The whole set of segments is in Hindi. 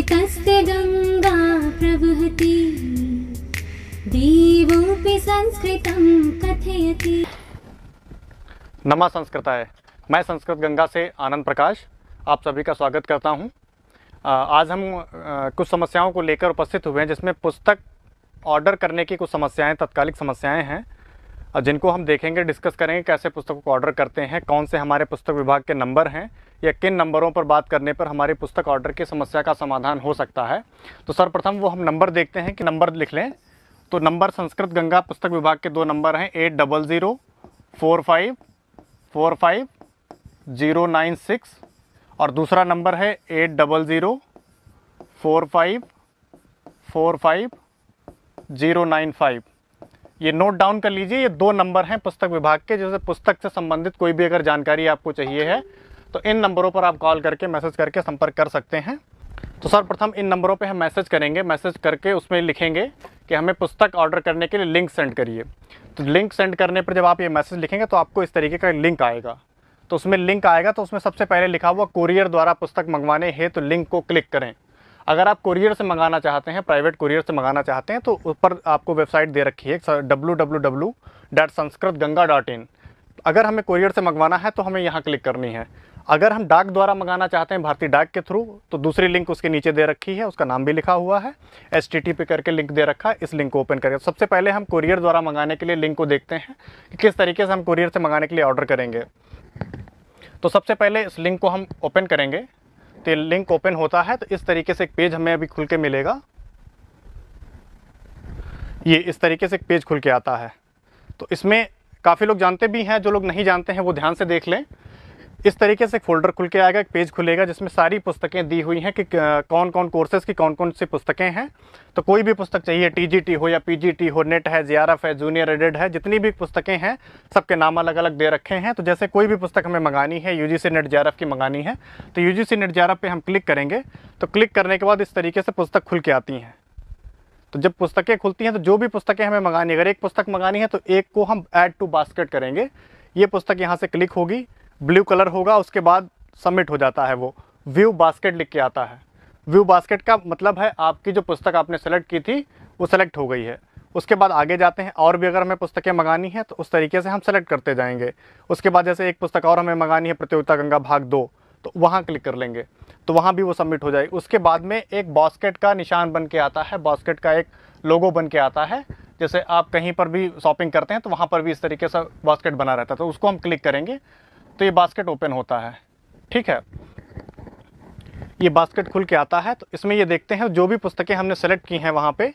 संस्कृतस्य गंगा प्रवहति, देवोऽपि संस्कृतं कथयति। नमः संस्कृताय। मैं संस्कृत गंगा से आनंद प्रकाश आप सभी का स्वागत करता हूं। आज हम कुछ समस्याओं को लेकर उपस्थित हुए हैं, जिसमें पुस्तक ऑर्डर करने की कुछ समस्याएं, तत्कालिक समस्याएं हैं, जिनको हम देखेंगे, डिस्कस करेंगे कैसे पुस्तकों को ऑर्डर करते हैं, कौन से हमारे पुस्तक विभाग के नंबर हैं या किन नंबरों पर बात करने पर हमारी पुस्तक ऑर्डर की समस्या का समाधान हो सकता है। तो सर्वप्रथम वो हम नंबर देखते हैं कि नंबर लिख लें। तो नंबर संस्कृत गंगा पुस्तक विभाग के दो नंबर हैं 8004545096 और दूसरा नंबर है 8004545095। ये नोट डाउन कर लीजिए, ये दो नंबर हैं पुस्तक विभाग के। जैसे पुस्तक से संबंधित कोई भी अगर जानकारी आपको चाहिए है तो इन नंबरों पर आप कॉल करके, मैसेज करके संपर्क कर सकते हैं। तो सर्वप्रथम इन नंबरों पे हम मैसेज करेंगे, मैसेज करके उसमें लिखेंगे कि हमें पुस्तक ऑर्डर करने के लिए लिंक सेंड करिए। तो लिंक सेंड करने पर जब आप ये मैसेज लिखेंगे तो आपको इस तरीके का लिंक आएगा। तो उसमें लिंक आएगा तो उसमें सबसे पहले लिखा हुआ कुरियर द्वारा पुस्तक मंगवाने है, तो लिंक को क्लिक करें। अगर आप कुरियर से मंगाना चाहते हैं, प्राइवेट कुरियर से मंगाना चाहते हैं, तो ऊपर आपको वेबसाइट दे रखी है www.sanskritganga.in। अगर हमें कुरियर से मंगवाना है तो हमें यहाँ क्लिक करनी है। अगर हम डाक द्वारा मंगाना चाहते हैं, भारतीय डाक के थ्रू, तो दूसरी लिंक उसके नीचे दे रखी है, उसका नाम भी लिखा हुआ है, HTTP करके लिंक दे रखा है। इस लिंक को ओपन करें। सबसे पहले हम कुरियर द्वारा मंगाने के लिए लिंक को देखते हैं कि किस तरीके से हम कुरियर से मंगाने के लिए ऑर्डर करेंगे। तो सबसे पहले इस लिंक को हम ओपन करेंगे। तो लिंक ओपन होता है तो इस तरीके से एक पेज हमें अभी खुल के मिलेगा। ये इस तरीके से एक पेज खुल के आता है। तो इसमें काफ़ी लोग जानते भी हैं, जो लोग नहीं जानते हैं वो ध्यान से देख लें। इस तरीके से एक फोल्डर खुल के आएगा, एक पेज खुलेगा जिसमें सारी पुस्तकें दी हुई हैं कि कौन कौन कोर्सेज़ की कौन कौन सी पुस्तकें हैं। तो कोई भी पुस्तक चाहिए, TGT हो या PGT हो, नेट है, JRF है, जूनियर एडेड है, जितनी भी पुस्तकें हैं सबके नाम अलग अलग दे रखे हैं। तो जैसे कोई भी पुस्तक हमें मंगानी है, UGC नेट JRF की मंगानी है, तो UGC नेट JRF पे हम क्लिक करेंगे। तो क्लिक करने के बाद इस तरीके से पुस्तक खुल के आती हैं। तो जब पुस्तकें खुलती हैं तो जो भी पुस्तकें हमें मंगानी है, अगर एक पुस्तक मंगानी है तो एक को हम ऐड टू बास्केट करेंगे। ये पुस्तक यहाँ से क्लिक होगी, ब्लू कलर होगा, उसके बाद सबमिट हो जाता है। वो व्यू बास्केट लिख के आता है। व्यू बास्केट का मतलब है आपकी जो पुस्तक आपने सेलेक्ट की थी वो सेलेक्ट हो गई है। उसके बाद आगे जाते हैं, और भी अगर हमें पुस्तकें मंगानी है तो उस तरीके से हम सेलेक्ट करते जाएंगे। उसके बाद जैसे एक पुस्तक और हमें मंगानी है, प्रतियोगिता गंगा भाग 2, तो वहाँ क्लिक कर लेंगे तो वहाँ भी वो सबमिट हो जाएगी। उसके बाद में एक बास्केट का निशान बन के आता है, बास्केट का एक लोगो बन के आता है। जैसे आप कहीं पर भी शॉपिंग करते हैं तो वहाँ पर भी इस तरीके से बास्केट बना रहता है, तो उसको हम क्लिक करेंगे तो ये बास्केट ओपन होता है। ठीक है, ये बास्केट खुल के आता है। तो इसमें ये देखते हैं जो भी पुस्तकें हमने सेलेक्ट की हैं वहाँ पे,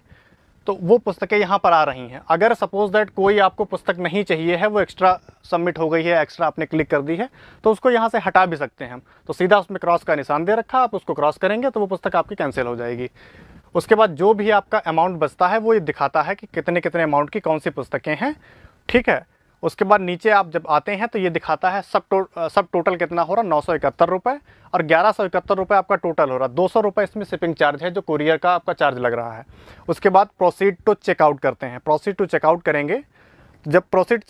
तो वो पुस्तकें यहाँ पर आ रही हैं। अगर सपोज दैट कोई आपको पुस्तक नहीं चाहिए है, वो एक्स्ट्रा सबमिट हो गई है, एक्स्ट्रा आपने क्लिक कर दी है, तो उसको यहाँ से हटा भी सकते हैं हम। तो सीधा उसमें क्रॉस का निशान दे रखा है, आप उसको क्रॉस करेंगे तो वो पुस्तक आपकी कैंसिल हो जाएगी। उसके बाद जो भी आपका अमाउंट बचता है वो ये दिखाता है कि कितने कितने अमाउंट की कौन सी पुस्तकें हैं। ठीक है, उसके बाद नीचे आप जब आते हैं तो ये दिखाता है सब टोटल कितना हो रहा, 971 रुपये, और 1171 रुपये आपका टोटल हो रहा। 200 रुपये इसमें शिपिंग चार्ज है, जो कुरियर का आपका चार्ज लग रहा है। उसके बाद प्रोसीड टू चेकआउट करते हैं। प्रोसीड टू चेकआउट करेंगे, जब प्रोसीड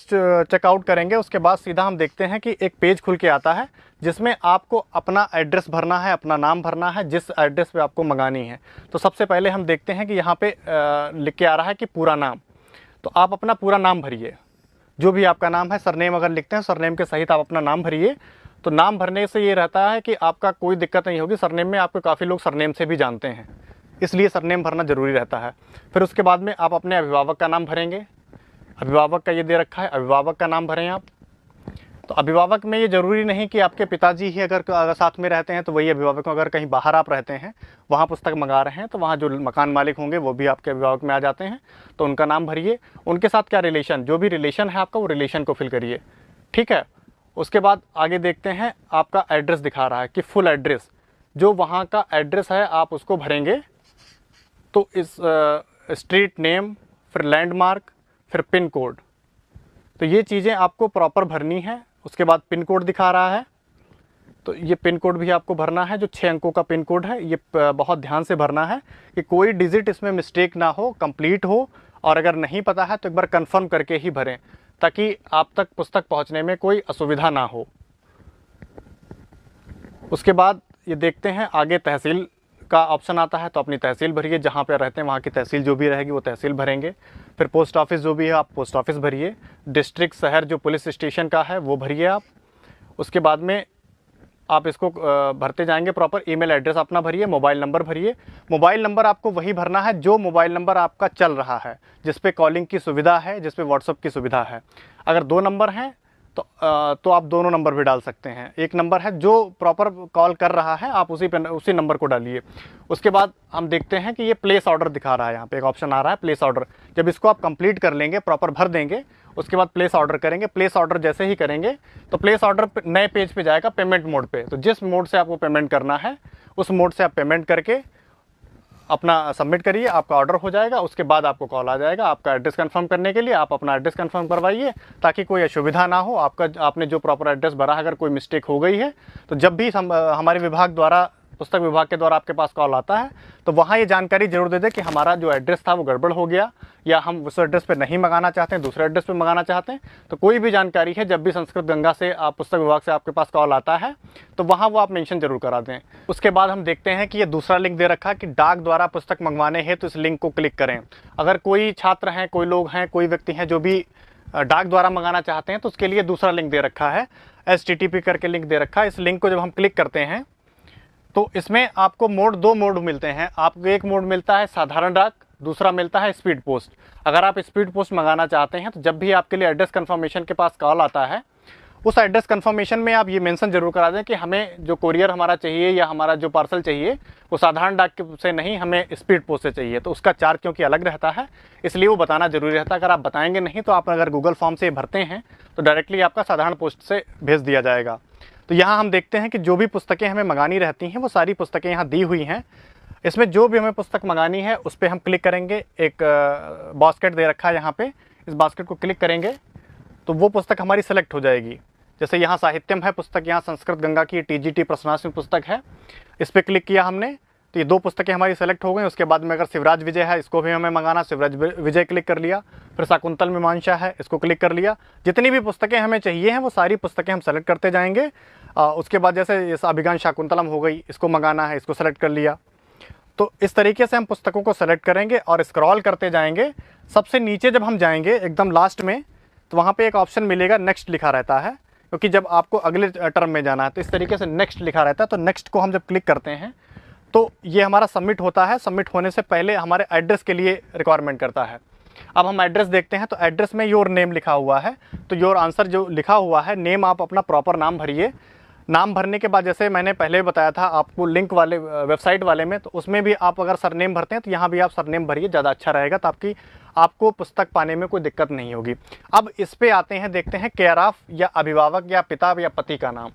चेकआउट करेंगे उसके बाद सीधा हम देखते हैं कि एक पेज खुल के आता है जिसमें आपको अपना एड्रेस भरना है, अपना नाम भरना है, जिस एड्रेस पे आपको मंगानी है। तो सबसे पहले हम देखते हैं कि यहाँ पे लिख के आ रहा है कि पूरा नाम। तो आप अपना पूरा नाम भरिए, जो भी आपका नाम है। सरनेम अगर लिखते हैं, सरनेम के सहित आप अपना नाम भरिए। तो नाम भरने से ये रहता है कि आपका कोई दिक्कत नहीं होगी। सरनेम में आपको काफ़ी लोग सरनेम से भी जानते हैं, इसलिए सरनेम भरना ज़रूरी रहता है। फिर उसके बाद में आप अपने अभिभावक का नाम भरेंगे। अभिभावक का ये दे रखा है, अभिभावक का नाम भरें आप। तो अभिभावक में ये ज़रूरी नहीं कि आपके पिताजी ही अगर साथ में रहते हैं तो वही अभिभावक। अगर कहीं बाहर आप रहते हैं, वहाँ पुस्तक मंगा रहे हैं, तो वहाँ जो मकान मालिक होंगे वो भी आपके अभिभावक में आ जाते हैं। तो उनका नाम भरिए, उनके साथ क्या रिलेशन, जो भी रिलेशन है आपका वो रिलेशन को फिल करिए। ठीक है, उसके बाद आगे देखते हैं, आपका एड्रेस दिखा रहा है कि फुल एड्रेस, जो वहाँ का एड्रेस है आप उसको भरेंगे। तो इस स्ट्रीट नेम, फिर लैंडमार्क, फिर पिन कोड, तो ये चीज़ें आपको प्रॉपर भरनी है। उसके बाद पिन कोड दिखा रहा है, तो ये पिन कोड भी आपको भरना है, जो 6 अंकों का पिन कोड है। ये बहुत ध्यान से भरना है कि कोई डिजिट इसमें मिस्टेक ना हो, कंप्लीट हो, और अगर नहीं पता है तो एक बार कंफर्म करके ही भरें, ताकि आप तक पुस्तक पहुंचने में कोई असुविधा ना हो। उसके बाद ये देखते हैं आगे तहसील का ऑप्शन आता है तो अपनी तहसील भरिए, जहाँ पे रहते हैं वहाँ की तहसील जो भी रहेगी वो तहसील भरेंगे। फिर पोस्ट ऑफिस जो भी है आप पोस्ट ऑफिस भरिए। डिस्ट्रिक्ट शहर जो पुलिस स्टेशन का है वो भरिए आप। उसके बाद में आप इसको भरते जाएंगे, प्रॉपर ईमेल एड्रेस अपना भरिए, मोबाइल नंबर भरिए। मोबाइल नंबर आपको वही भरना है जो मोबाइल नंबर आपका चल रहा है, जिस पे कॉलिंग की सुविधा है, जिस पे व्हाट्सअप की सुविधा है। अगर 2 नंबर हैं तो आप दोनों नंबर भी डाल सकते हैं। एक नंबर है जो प्रॉपर कॉल कर रहा है, आप उसी नंबर को डालिए। उसके बाद हम देखते हैं कि ये प्लेस ऑर्डर दिखा रहा है, यहाँ पे एक ऑप्शन आ रहा है प्लेस ऑर्डर। जब इसको आप कंप्लीट कर लेंगे, प्रॉपर भर देंगे, उसके बाद प्लेस ऑर्डर करेंगे। प्लेस ऑर्डर जैसे ही करेंगे तो प्लेस ऑर्डर नए पेज पे जाएगा, पेमेंट मोड पे। तो जिस मोड से आपको पेमेंट करना है उस मोड से आप पेमेंट करके अपना सबमिट करिए, आपका ऑर्डर हो जाएगा। उसके बाद आपको कॉल आ जाएगा आपका एड्रेस कंफर्म करने के लिए। आप अपना एड्रेस कंफर्म करवाइए ताकि कोई असुविधा ना हो। आपने जो प्रॉपर एड्रेस भरा, अगर कोई मिस्टेक हो गई है तो जब भी हमारे विभाग द्वारा, पुस्तक विभाग के द्वारा आपके पास कॉल आता है तो वहाँ ये जानकारी जरूर दे दें कि हमारा जो एड्रेस था वो गड़बड़ हो गया, या हम उस एड्रेस पे नहीं मंगाना चाहते हैं, दूसरे एड्रेस पे मंगाना चाहते हैं। तो कोई भी जानकारी है, जब भी संस्कृत गंगा से आप पुस्तक विभाग से आपके पास कॉल आता है तो वहाँ वो आप मेंशन जरूर करा दें। उसके बाद हम देखते हैं कि ये दूसरा लिंक दे रखा है कि डाक द्वारा पुस्तक मंगवाने हैं, तो इस लिंक को क्लिक करें। अगर कोई छात्र हैं, कोई लोग हैं, कोई व्यक्ति हैं जो भी डाक द्वारा मंगाना चाहते हैं तो उसके लिए दूसरा लिंक दे रखा है, HTTP करके लिंक दे रखा है। इस लिंक को जब हम क्लिक करते हैं तो इसमें आपको 2 मोड मिलते हैं। आपको एक मोड मिलता है साधारण डाक, दूसरा मिलता है स्पीड पोस्ट। अगर आप स्पीड पोस्ट मंगाना चाहते हैं तो जब भी आपके लिए एड्रेस कंफर्मेशन के पास कॉल आता है, उस एड्रेस कंफर्मेशन में आप ये मेंशन जरूर करा दें कि हमें जो कोरियर हमारा चाहिए या हमारा जो पार्सल चाहिए वो साधारण डाक से नहीं, हमें स्पीड पोस्ट से चाहिए। तो उसका चार्ज क्योंकि अलग रहता है इसलिए वो बताना जरूरी रहता है। अगर आप बताएंगे नहीं तो आप अगर गूगल फॉर्म से भरते हैं तो डायरेक्टली आपका साधारण पोस्ट से भेज दिया जाएगा। तो यहाँ हम देखते हैं कि जो भी पुस्तकें हमें मंगानी रहती हैं वो सारी पुस्तकें यहाँ दी हुई हैं। इसमें जो भी हमें पुस्तक मंगानी है उस पर हम क्लिक करेंगे। एक बास्केट दे रखा है यहाँ पे, इस बास्केट को क्लिक करेंगे तो वो पुस्तक हमारी सेलेक्ट हो जाएगी। जैसे यहाँ साहित्यम है पुस्तक, यहाँ संस्कृत गंगा की TGT प्रश्नावली पुस्तक है, इस पर क्लिक किया हमने तो ये 2 पुस्तकें हमारी सेलेक्ट हो गई। उसके बाद में अगर शिवराज विजय है, इसको भी हमें मंगाना, शिवराज विजय क्लिक कर लिया। फिर शाकुंतल मीमांसा है, इसको क्लिक कर लिया। जितनी भी पुस्तकें हमें चाहिए हैं वो सारी पुस्तकें हम सेलेक्ट करते जाएंगे। उसके बाद जैसे इस अभिज्ञान शाकुंतलम हो गई, इसको मंगाना है, इसको सेलेक्ट कर लिया। तो इस तरीके से हम पुस्तकों को सेलेक्ट करेंगे और स्क्रॉल करते जाएंगे। सबसे नीचे जब हम जाएंगे एकदम लास्ट में तो वहाँ पे एक ऑप्शन मिलेगा, नेक्स्ट लिखा रहता है, क्योंकि जब आपको अगले टर्म में जाना है तो इस तरीके से नेक्स्ट लिखा रहता है। तो नेक्स्ट को हम जब क्लिक करते हैं तो ये हमारा सबमिट होता है। सबमिट होने से पहले हमारे एड्रेस के लिए रिक्वायरमेंट करता है। अब हम एड्रेस देखते हैं तो एड्रेस में योर नेम लिखा हुआ है, तो योर आंसर जो लिखा हुआ है, नेम आप अपना प्रॉपर नाम भरिए। नाम भरने के बाद जैसे मैंने पहले बताया था आपको लिंक वाले वेबसाइट वाले में, तो उसमें भी आप अगर सरनेम भरते हैं तो यहाँ भी आप सरनेम भरिए, ज़्यादा अच्छा रहेगा, ताकि आपको पुस्तक पाने में कोई दिक्कत नहीं होगी। अब इस पे आते हैं, देखते हैं केयर ऑफ या अभिभावक या पिता या पति का नाम।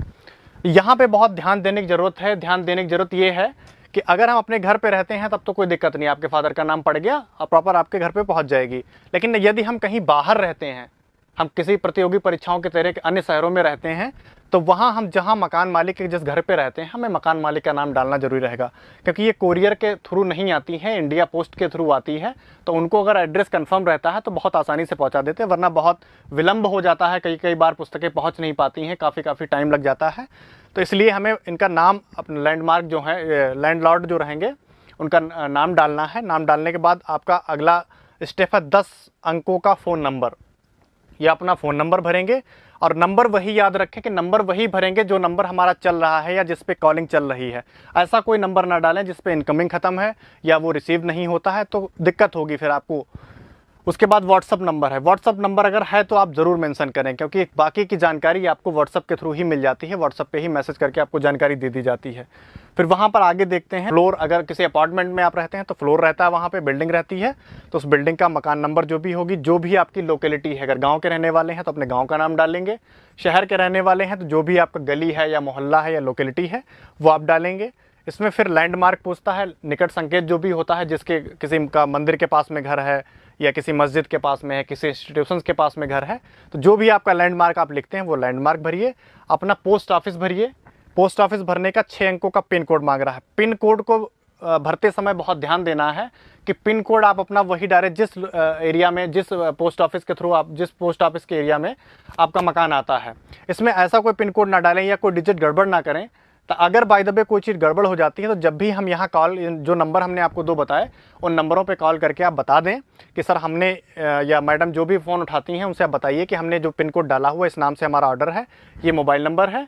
यहाँ पे बहुत ध्यान देने की ज़रूरत है। ध्यान देने की ज़रूरत ये है कि अगर हम अपने घर पे रहते हैं तब तो कोई दिक्कत नहीं, आपके फादर का नाम पड़ गया और प्रॉपर आपके घर पे पहुँच जाएगी। लेकिन यदि हम कहीं बाहर रहते हैं, हम किसी प्रतियोगी परीक्षाओं के तरह अन्य शहरों में रहते हैं, तो वहाँ हम जहाँ मकान मालिक के जिस घर पे रहते हैं हमें मकान मालिक का नाम डालना जरूरी रहेगा, क्योंकि ये कोरियर के थ्रू नहीं आती है, इंडिया पोस्ट के थ्रू आती है। तो उनको अगर एड्रेस कंफर्म रहता है तो बहुत आसानी से पहुँचा देते हैं, वरना बहुत विलम्ब हो जाता है। कई बार पुस्तकें पहुँच नहीं पाती हैं, काफ़ी टाइम लग जाता है। तो इसलिए हमें इनका नाम, अपना लैंडमार्क जो है, लैंडलॉर्ड जो रहेंगे उनका नाम डालना है। नाम डालने के बाद आपका अगला स्टेप है 10 अंकों का फ़ोन नंबर। या अपना फ़ोन नंबर भरेंगे, और नंबर वही याद रखें कि नंबर वही भरेंगे जो नंबर हमारा चल रहा है या जिस पे कॉलिंग चल रही है। ऐसा कोई नंबर ना डालें जिस पे इनकमिंग ख़त्म है या वो रिसीव नहीं होता है, तो दिक्कत होगी फिर आपको। उसके बाद व्हाट्सअप नंबर है। व्हाट्सअप नंबर अगर है तो आप ज़रूर मेंशन करें, क्योंकि बाकी की जानकारी आपको व्हाट्सअप के थ्रू ही मिल जाती है। व्हाट्सअप पे ही मैसेज करके आपको जानकारी दे दी जाती है। फिर वहाँ पर आगे देखते हैं फ्लोर, अगर किसी अपार्टमेंट में आप रहते हैं तो फ्लोर रहता है, वहाँ पे बिल्डिंग रहती है, तो उस बिल्डिंग का मकान नंबर जो भी होगी, जो भी आपकी लोकेलिटी है, अगर गाँव के रहने वाले हैं तो अपने गाँव का नाम डालेंगे, शहर के रहने वाले हैं तो जो भी आपका गली है या मोहल्ला है या लोकेलिटी है वो आप डालेंगे। इसमें फिर लैंडमार्क पूछता है, निकट संकेत जो भी होता है, जिसके किसी का मंदिर के पास में घर है या किसी मस्जिद के पास में है, किसी इंस्टीट्यूशन के पास में घर है, तो जो भी आपका लैंडमार्क आप लिखते हैं वो लैंडमार्क भरिए। अपना पोस्ट ऑफिस भरिए। पोस्ट ऑफिस भरने का 6 अंकों का पिन कोड मांग रहा है। पिन कोड को भरते समय बहुत ध्यान देना है कि पिन कोड आप अपना वही डालें जिस एरिया में, जिस पोस्ट ऑफिस के थ्रू आप, जिस पोस्ट ऑफिस के एरिया में आपका मकान आता है। इसमें ऐसा कोई पिन कोड ना डालें या कोई डिजिट गड़बड़ ना करें तो अगर बाय द वे कोई चीज़ गड़बड़ हो जाती है तो जब भी हम यहाँ कॉल, जो नंबर हमने आपको 2 बताए, उन नंबरों पे कॉल करके आप बता दें कि सर हमने, या मैडम जो भी फ़ोन उठाती हैं उनसे आप बताइए कि हमने जो पिन कोड डाला हुआ है इस नाम से हमारा ऑर्डर है, ये मोबाइल नंबर है,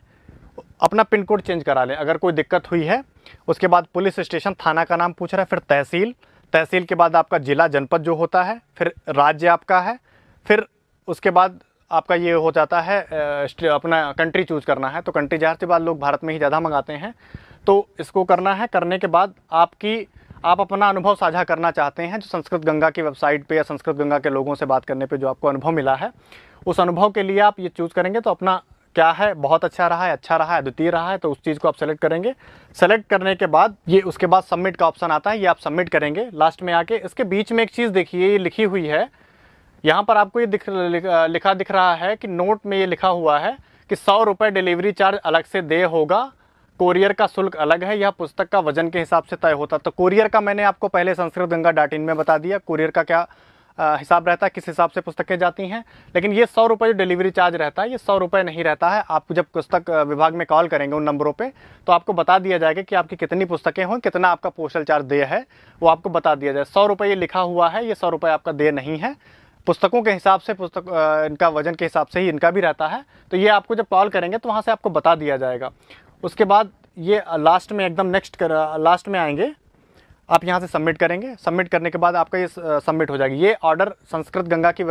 अपना पिन कोड चेंज करा लें अगर कोई दिक्कत हुई है। उसके बाद पुलिस स्टेशन, थाना का नाम पूछ रहा है, फिर तहसील, तहसील के बाद आपका जिला, जनपद जो होता है, फिर राज्य आपका है, फिर उसके बाद आपका ये हो जाता है अपना कंट्री चूज़ करना है। तो कंट्री ज़ाहिर सी बात लोग भारत में ही ज़्यादा मंगाते हैं, तो इसको करना है। करने के बाद आप अपना अनुभव साझा करना चाहते हैं जो संस्कृत गंगा की वेबसाइट पे या संस्कृत गंगा के लोगों से बात करने पे जो आपको अनुभव मिला है, उस अनुभव के लिए आप ये चूज़ करेंगे। तो अपना क्या है, बहुत अच्छा रहा है, अद्वितीय रहा है, तो उस चीज़ को आप सेलेक्ट करेंगे। सेलेक्ट करने के बाद ये उसके बाद सबमिट का ऑप्शन आता है, ये आप सबमिट करेंगे। लास्ट में आके इसके बीच में एक चीज़ देखिए, ये लिखी हुई है यहाँ पर, आपको ये लिखा दिख रहा है कि नोट में ये लिखा हुआ है कि 100 रुपये डिलीवरी चार्ज अलग से दे होगा, कोरियर का शुल्क अलग है, यह पुस्तक का वजन के हिसाब से तय होता। तो कोरियर का मैंने आपको पहले संस्कृतगंगा.in में बता दिया, कोरियर का क्या हिसाब रहता है, किस हिसाब से पुस्तकें जाती हैं। लेकिन ये 100 रुपये जो डिलीवरी चार्ज रहता है, ये 100 रुपये नहीं रहता है। आप जब पुस्तक विभाग में कॉल करेंगे उन नंबरों पे, तो आपको बता दिया जाएगा कि आपकी कितनी पुस्तकें हों, कितना आपका पोस्टल चार्ज देय है, वो आपको बता दिया जाए। 100 रुपये ये लिखा हुआ है, ये 100 रुपये आपका देय नहीं है। पुस्तकों के हिसाब से, इनका वजन के हिसाब से ही इनका भी रहता है। तो ये आपको जब कॉल करेंगे तो वहाँ से आपको बता दिया जाएगा। उसके बाद ये लास्ट में एकदम लास्ट में आएंगे, आप यहाँ से सबमिट करेंगे। सबमिट करने के बाद आपका ये सबमिट हो जाएगी। ये ऑर्डर संस्कृत गंगा की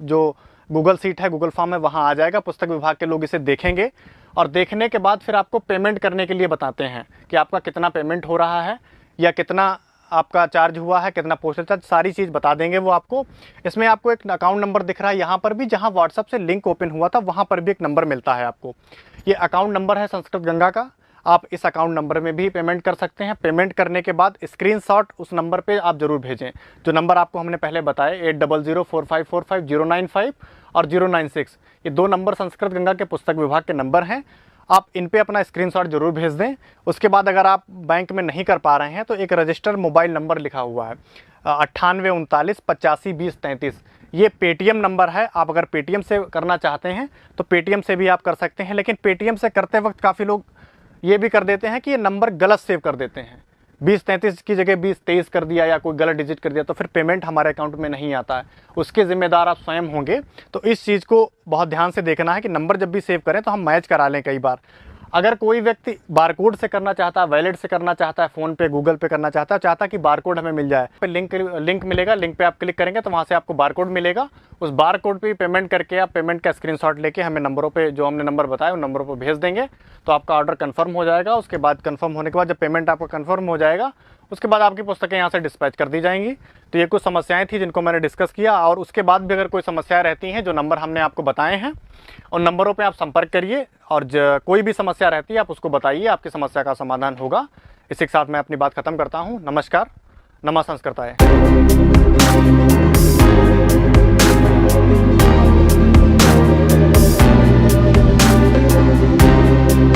जो गूगल सीट है, गूगल फॉर्म है, वहाँ आ जाएगा। पुस्तक विभाग के लोग इसे देखेंगे और देखने के बाद फिर आपको पेमेंट करने के लिए बताते हैं कि आपका कितना पेमेंट हो रहा है या कितना आपका चार्ज हुआ है, कितना पोस्टल चार्ज, सारी चीज़ बता देंगे वो आपको। इसमें आपको एक अकाउंट नंबर दिख रहा है यहाँ पर भी, जहाँ व्हाट्सएप से लिंक ओपन हुआ था वहाँ पर भी एक नंबर मिलता है आपको। ये अकाउंट नंबर है संस्कृत गंगा का, आप इस अकाउंट नंबर में भी पेमेंट कर सकते हैं। पेमेंट करने के बाद स्क्रीनशॉट उस नंबर पे आप ज़रूर भेजें, जो नंबर आपको हमने पहले बताए 8004545095 और 096। ये 2 नंबर संस्कृत गंगा के पुस्तक विभाग के नंबर हैं। आप इन पे अपना स्क्रीनशॉट जरूर भेज दें। उसके बाद अगर आप बैंक में नहीं कर पा रहे हैं तो एक रजिस्टर मोबाइल नंबर लिखा हुआ है 9839852033, ये पेटीएम नंबर है। आप अगर पेटीएम से करना चाहते हैं तो पेटीएम से भी आप कर सकते हैं। लेकिन पेटीएम से करते वक्त काफ़ी लोग ये भी कर देते हैं कि ये नंबर गलत सेव कर देते हैं, 2033 की जगह 2023 कर दिया या कोई गलत डिजिट कर दिया, तो फिर पेमेंट हमारे अकाउंट में नहीं आता है। उसके ज़िम्मेदार आप स्वयं होंगे। तो इस चीज़ को बहुत ध्यान से देखना है कि नंबर जब भी सेव करें तो हम मैच करा लें। कई बार अगर कोई व्यक्ति बारकोड से करना चाहता है, वैलेट से करना चाहता है, फ़ोन पे, गूगल पे करना चाहता है, चाहता कि बारकोड हमें मिल जाए, पे लिंक मिलेगा, लिंक पे आप क्लिक करेंगे तो वहाँ से आपको बारकोड मिलेगा। उस बारकोड पे पेमेंट करके आप पेमेंट का स्क्रीनशॉट लेके हमें नंबरों पे, जो हमने नंबर बताया उन नंबरों पर भेज देंगे, तो आपका ऑर्डर कन्फर्म हो जाएगा। उसके बाद कन्फर्म होने के बाद जब पेमेंट आपका कन्फर्म हो जाएगा, उसके बाद आपकी पुस्तकें यहाँ से डिस्पैच कर दी जाएंगी। तो ये कुछ समस्याएं थी जिनको मैंने डिस्कस किया। और उसके बाद भी अगर कोई समस्याएं रहती हैं, जो नंबर हमने आपको बताए हैं उन नंबरों पे आप संपर्क करिए, और कोई भी समस्या रहती है आप उसको बताइए, आपकी समस्या का समाधान होगा। इसी के साथ मैं अपनी बात खत्म करता हूँ। नमस्कार, नमः संस्कृताय।